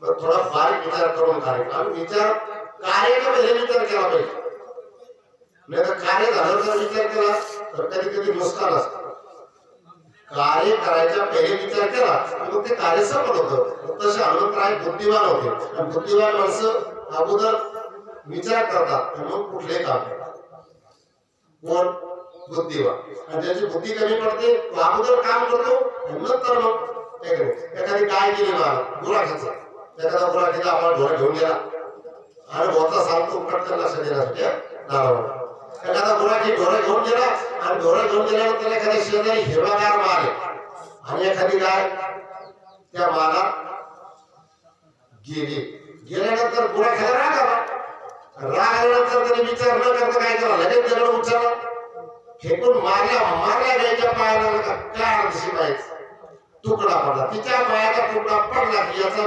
थोडा बारीक विचार करून करायचा आणि विचार कार्याचा पहिले विचार केला पाहिजे. नाही तर कार्य झालं तर विचार केला तर कधी कधी नुकसान असतं. कार्य करायचा पहिले विचार केला मग ते कार्य सफल होतं. तसे हनुमंतराय बुद्धिवान होते आणि बुद्धिवान माणसं अगोदर विचार करतात मग कुठले काम करतात. कोण बुद्धिवान आणि ज्याची बुद्धी कमी पडते तो अगोदर काम करतो आणि नंतर मग एखादी गाय गेली मला गुराखीचा एखादा गुराखीचा आपण ढोरा घेऊन गेला आणि होता सांगतो पटकन लक्ष देण्यासाठी एखादा गुराखी ढोरा घेऊन गेला आणि ढोरा घेऊन गेल्यानंतर एखाद्या शेजारी हिरवागार माल आहे आणि एखादी गाय त्या मालात गेली. गेल्यानंतर गुराख्याला राग आला. राग आल्यानंतर त्याने विचार न करता काय केला लगेच दगड उचलला फेकून मारल्या गायच्या पायाला काय दिशी पाहिजे तुकडा पडला. तिच्या पायाचा तुकडा पडला की याचा